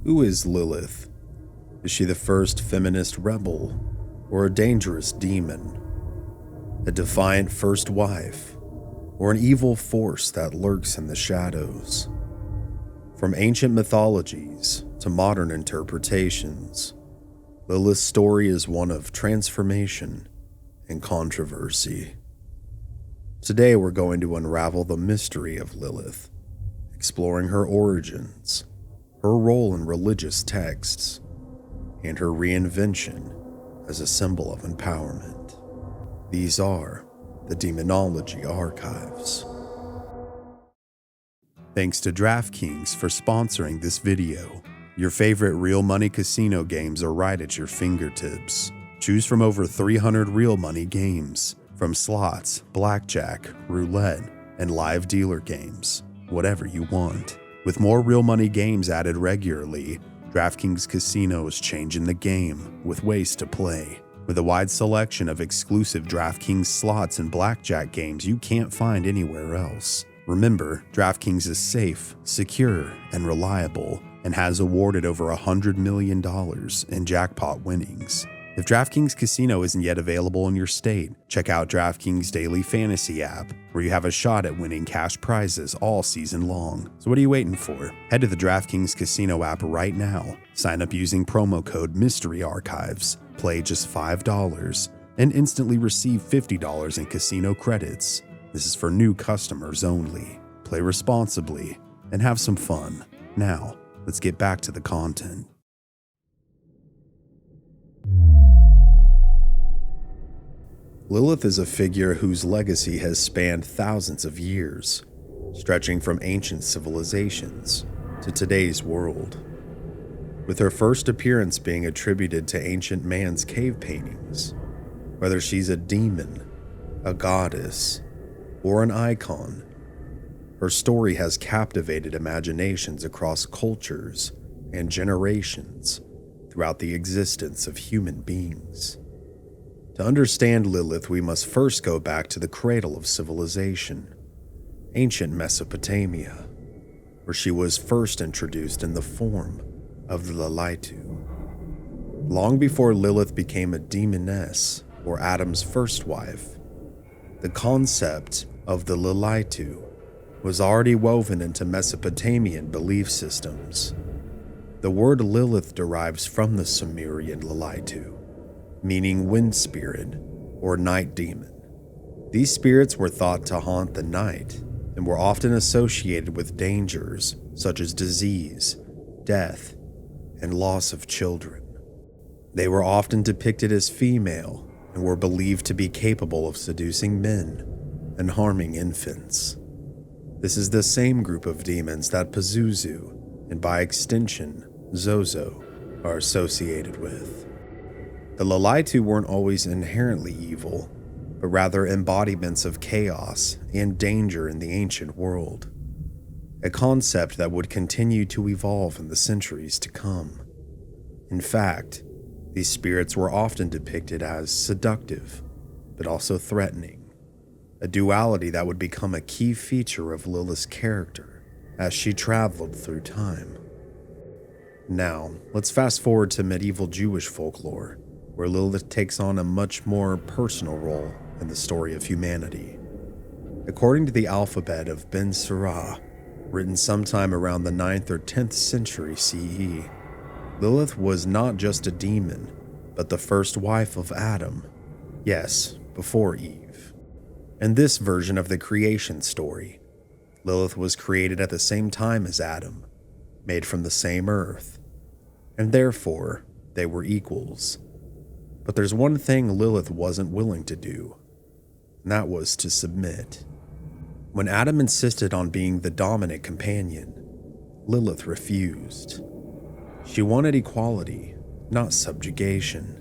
Who is Lilith? Is she the first feminist rebel, or a dangerous demon? A defiant first wife, or an evil force that lurks in the shadows? From ancient mythologies to modern interpretations, Lilith's story is one of transformation and controversy. Today we're going to unravel the mystery of Lilith, exploring her origins, her role in religious texts, and her reinvention as a symbol of empowerment. These are the Demonology Archives. Thanks to DraftKings for sponsoring this video. Your favorite real money casino games are right at your fingertips. Choose from over 300 real money games, from slots, blackjack, roulette, and live dealer games, whatever you want. With more real money games added regularly, DraftKings Casino is changing the game with ways to play. With a wide selection of exclusive DraftKings slots and blackjack games you can't find anywhere else. Remember, DraftKings is safe, secure, and reliable, and has awarded over $100 million in jackpot winnings. If DraftKings Casino isn't yet available in your state, check out DraftKings Daily Fantasy app, where you have a shot at winning cash prizes all season long. So what are you waiting for? Head to the DraftKings Casino app right now, sign up using promo code Mystery Archives, play just $5, and instantly receive $50 in casino credits. This is for new customers only. Play responsibly and have some fun. Now, let's get back to the content. Lilith is a figure whose legacy has spanned thousands of years, stretching from ancient civilizations to today's world. With her first appearance being attributed to ancient man's cave paintings, whether she's a demon, a goddess, or an icon, her story has captivated imaginations across cultures and generations throughout the existence of human beings. To understand Lilith, we must first go back to the cradle of civilization, ancient Mesopotamia, where she was first introduced in the form of the Lilith. Long before Lilith became a demoness or Adam's first wife, the concept of the Lilith was already woven into Mesopotamian belief systems. The word Lilith derives from the Sumerian Lilith, meaning wind spirit or night demon. These spirits were thought to haunt the night and were often associated with dangers such as disease, death, and loss of children. They were often depicted as female and were believed to be capable of seducing men and harming infants. This is the same group of demons that Pazuzu, and by extension, Zozo, are associated with. The Lilith weren't always inherently evil, but rather embodiments of chaos and danger in the ancient world, a concept that would continue to evolve in the centuries to come. In fact, these spirits were often depicted as seductive, but also threatening, a duality that would become a key feature of Lilith's character as she traveled through time. Now, let's fast forward to medieval Jewish folklore, where Lilith takes on a much more personal role in the story of humanity. According to the alphabet of Ben Sirah, written sometime around the 9th or 10th century CE, Lilith was not just a demon, but the first wife of Adam. Yes, before Eve. In this version of the creation story, Lilith was created at the same time as Adam, made from the same earth, and therefore they were equals. But there's one thing Lilith wasn't willing to do, and that was to submit. When Adam insisted on being the dominant companion, Lilith refused. She wanted equality, not subjugation.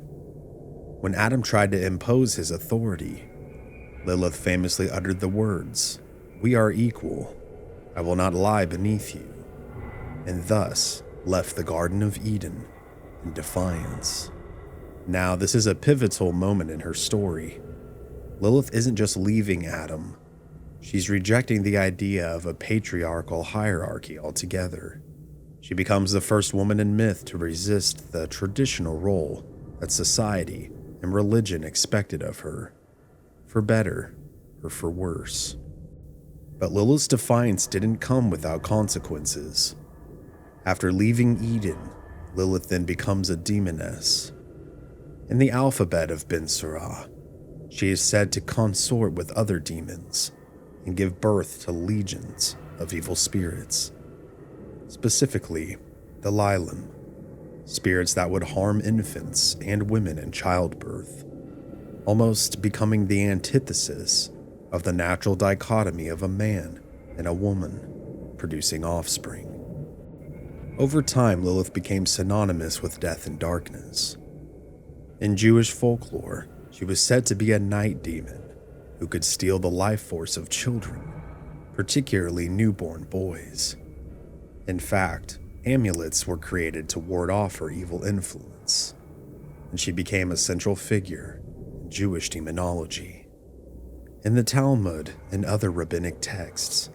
When Adam tried to impose his authority, Lilith famously uttered the words, "We are equal. I will not lie beneath you," and thus left the Garden of Eden in defiance. Now, this is a pivotal moment in her story. Lilith isn't just leaving Adam. She's rejecting the idea of a patriarchal hierarchy altogether. She becomes the first woman in myth to resist the traditional role that society and religion expected of her, for better or for worse. But Lilith's defiance didn't come without consequences. After leaving Eden, Lilith then becomes a demoness. In the alphabet of Ben Sirah, she is said to consort with other demons and give birth to legions of evil spirits. Specifically, the Lilim, spirits that would harm infants and women in childbirth, almost becoming the antithesis of the natural dichotomy of a man and a woman producing offspring. Over time, Lilith became synonymous with death and darkness. In Jewish folklore, she was said to be a night demon who could steal the life force of children, particularly newborn boys. In fact, amulets were created to ward off her evil influence, and she became a central figure in Jewish demonology. In the Talmud and other rabbinic texts,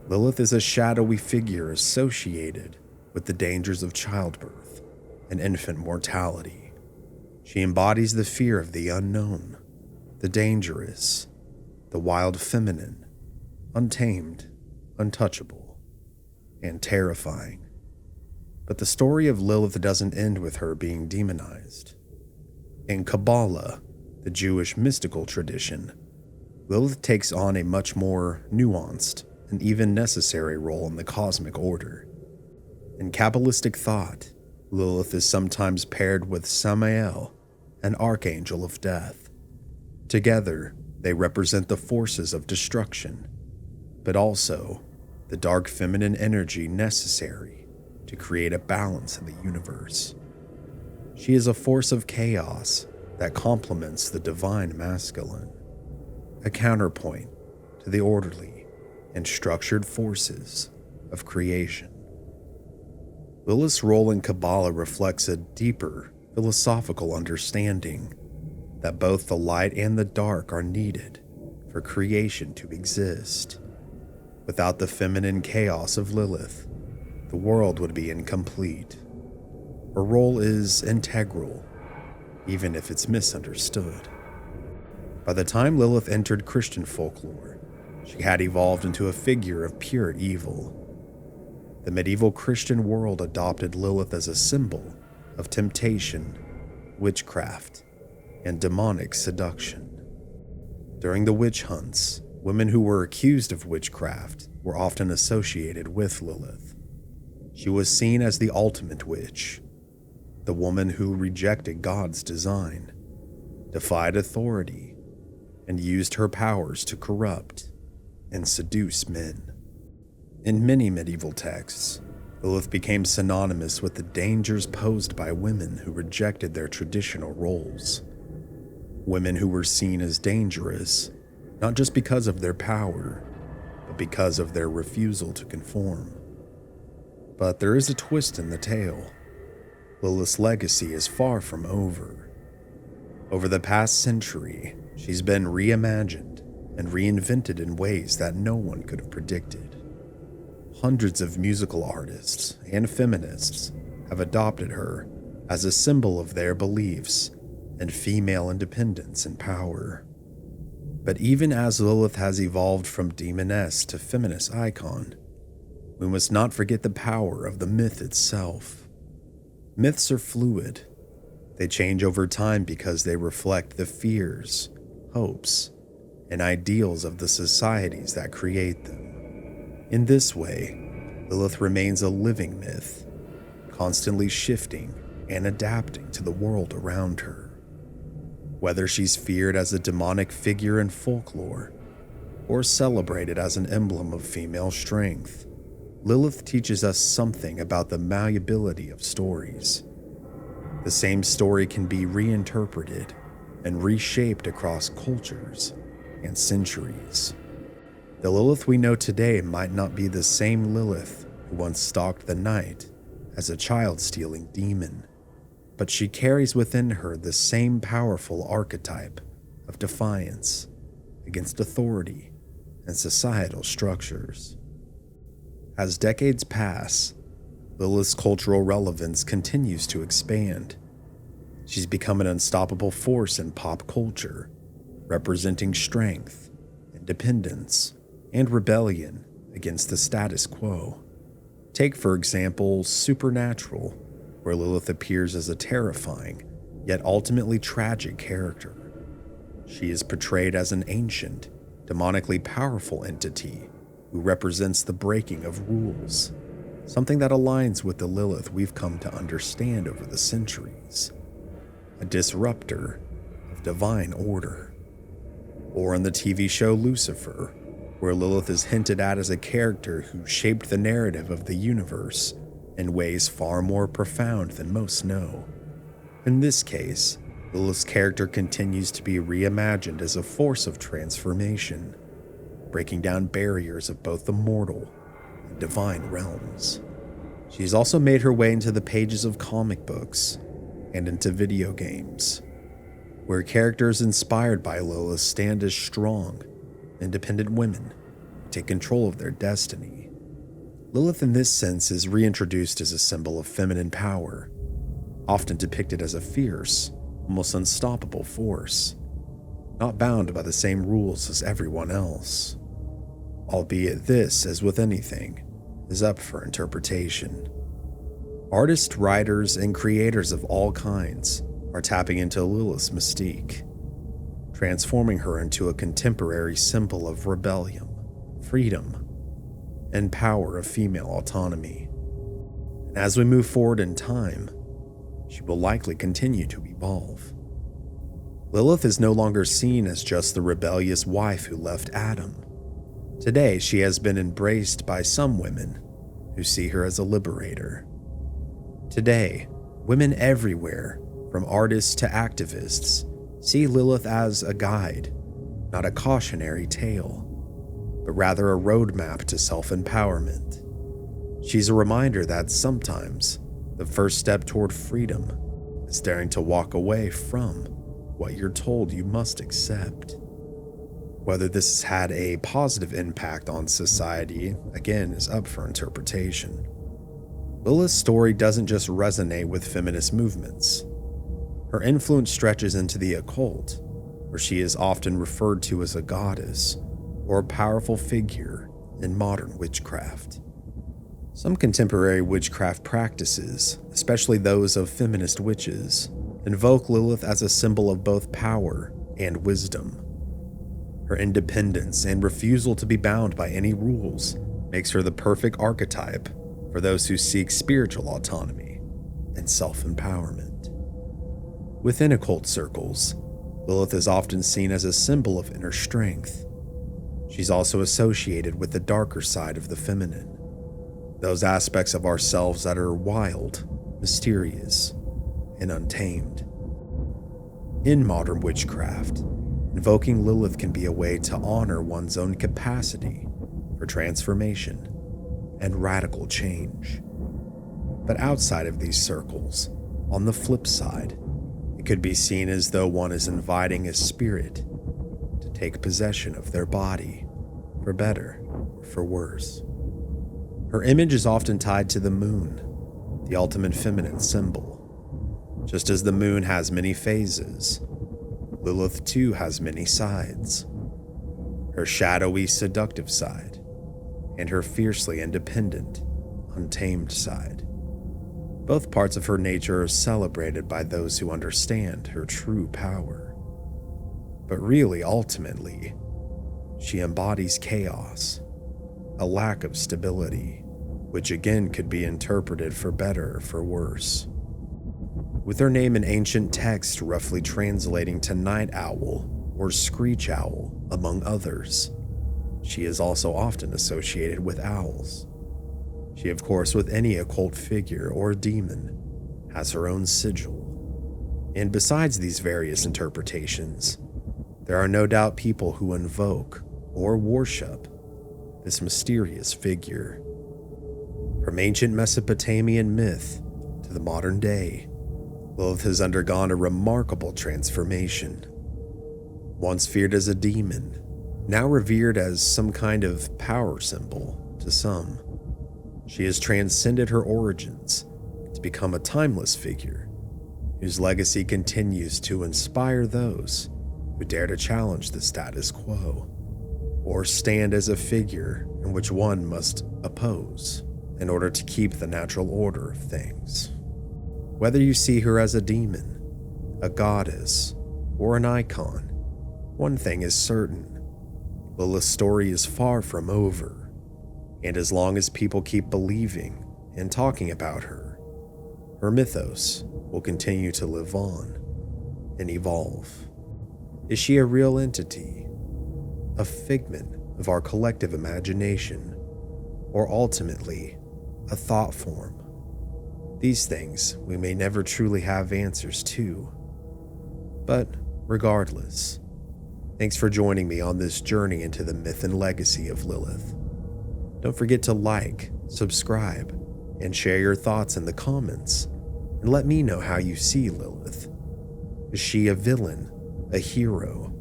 Lilith is a shadowy figure associated with the dangers of childbirth and infant mortality. She embodies the fear of the unknown, the dangerous, the wild feminine, untamed, untouchable, and terrifying. But the story of Lilith doesn't end with her being demonized. In Kabbalah, the Jewish mystical tradition, Lilith takes on a much more nuanced and even necessary role in the cosmic order. In Kabbalistic thought, Lilith is sometimes paired with Samael, an archangel of death. Together, they represent the forces of destruction, but also the dark feminine energy necessary to create a balance in the universe. She is a force of chaos that complements the divine masculine, a counterpoint to the orderly and structured forces of creation. Lilith's role in Kabbalah reflects a deeper philosophical understanding that both the light and the dark are needed for creation to exist. Without the feminine chaos of Lilith, the world would be incomplete. Her role is integral, even if it's misunderstood. By the time Lilith entered Christian folklore, she had evolved into a figure of pure evil. The medieval Christian world adopted Lilith as a symbol of temptation, witchcraft, and demonic seduction. During the witch hunts, women who were accused of witchcraft were often associated with Lilith. She was seen as the ultimate witch, the woman who rejected God's design, defied authority, and used her powers to corrupt and seduce men. In many medieval texts, Lilith became synonymous with the dangers posed by women who rejected their traditional roles. Women who were seen as dangerous, not just because of their power, but because of their refusal to conform. But there is a twist in the tale. Lilith's legacy is far from over. Over the past century, she's been reimagined and reinvented in ways that no one could have predicted. Hundreds of musical artists and feminists have adopted her as a symbol of their beliefs and female independence and power. But even as Lilith has evolved from demoness to feminist icon, we must not forget the power of the myth itself. Myths are fluid. They change over time because they reflect the fears, hopes, and ideals of the societies that create them. In this way, Lilith remains a living myth, constantly shifting and adapting to the world around her. Whether she's feared as a demonic figure in folklore or celebrated as an emblem of female strength, Lilith teaches us something about the malleability of stories. The same story can be reinterpreted and reshaped across cultures and centuries. The Lilith we know today might not be the same Lilith who once stalked the night as a child-stealing demon, but she carries within her the same powerful archetype of defiance against authority and societal structures. As decades pass, Lilith's cultural relevance continues to expand. She's become an unstoppable force in pop culture, representing strength, independence, and rebellion against the status quo. Take, for example, Supernatural, where Lilith appears as a terrifying, yet ultimately tragic character. She is portrayed as an ancient, demonically powerful entity who represents the breaking of rules, something that aligns with the Lilith we've come to understand over the centuries. A disruptor of divine order. Or in the TV show Lucifer, where Lilith is hinted at as a character who shaped the narrative of the universe in ways far more profound than most know. In this case, Lilith's character continues to be reimagined as a force of transformation, breaking down barriers of both the mortal and divine realms. She's also made her way into the pages of comic books and into video games, where characters inspired by Lilith stand as strong, independent women who take control of their destiny. Lilith in this sense is reintroduced as a symbol of feminine power, often depicted as a fierce, almost unstoppable force, not bound by the same rules as everyone else. Albeit this, as with anything, is up for interpretation. Artists, writers, and creators of all kinds are tapping into Lilith's mystique, transforming her into a contemporary symbol of rebellion, freedom, and power of female autonomy. And as we move forward in time, she will likely continue to evolve. Lilith is no longer seen as just the rebellious wife who left Adam. Today, she has been embraced by some women who see her as a liberator. Today, women everywhere, from artists to activists, see Lilith as a guide, not a cautionary tale, but rather a roadmap to self-empowerment. She's a reminder that sometimes the first step toward freedom is daring to walk away from what you're told you must accept. Whether this has had a positive impact on society, again, is up for interpretation. Lilith's story doesn't just resonate with feminist movements. Her influence stretches into the occult, where she is often referred to as a goddess or a powerful figure in modern witchcraft. Some contemporary witchcraft practices, especially those of feminist witches, invoke Lilith as a symbol of both power and wisdom. Her independence and refusal to be bound by any rules makes her the perfect archetype for those who seek spiritual autonomy and self-empowerment. Within occult circles, Lilith is often seen as a symbol of inner strength. She's also associated with the darker side of the feminine, those aspects of ourselves that are wild, mysterious, and untamed. In modern witchcraft, invoking Lilith can be a way to honor one's own capacity for transformation and radical change. But outside of these circles, on the flip side, it could be seen as though one is inviting a spirit to take possession of their body, for better or for worse. Her image is often tied to the moon, the ultimate feminine symbol. Just as the moon has many phases, Lilith too has many sides. Her shadowy, seductive side, and her fiercely independent, untamed side. Both parts of her nature are celebrated by those who understand her true power. But really, ultimately, she embodies chaos, a lack of stability, which again could be interpreted for better or for worse. With her name in ancient text roughly translating to night owl or screech owl, among others, she is also often associated with owls. She, of course, with any occult figure or demon, has her own sigil. And besides these various interpretations, there are no doubt people who invoke or worship this mysterious figure. From ancient Mesopotamian myth to the modern day, Lilith has undergone a remarkable transformation. Once feared as a demon, now revered as some kind of power symbol to some. She has transcended her origins to become a timeless figure whose legacy continues to inspire those who dare to challenge the status quo or stand as a figure in which one must oppose in order to keep the natural order of things. Whether you see her as a demon, a goddess, or an icon, one thing is certain: Lilith's story is far from over, and as long as people keep believing and talking about her, her mythos will continue to live on and evolve. Is she a real entity, a figment of our collective imagination, or ultimately a thought form? These things we may never truly have answers to. But regardless, thanks for joining me on this journey into the myth and legacy of Lilith. Don't forget to like, subscribe, and share your thoughts in the comments, and let me know how you see Lilith. Is she a villain, a hero,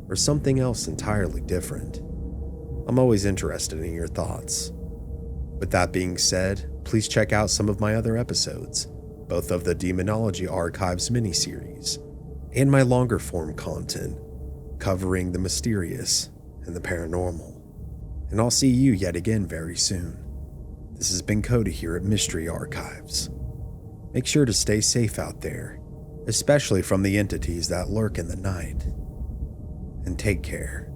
or something else entirely different? I'm always interested in your thoughts. With that being said, please check out some of my other episodes, both of the Demonology Archives miniseries and my longer form content covering the mysterious and the paranormal. And I'll see you yet again very soon. This has been Cody here at Mystery Archives. Make sure to stay safe out there, especially from the entities that lurk in the night. And take care.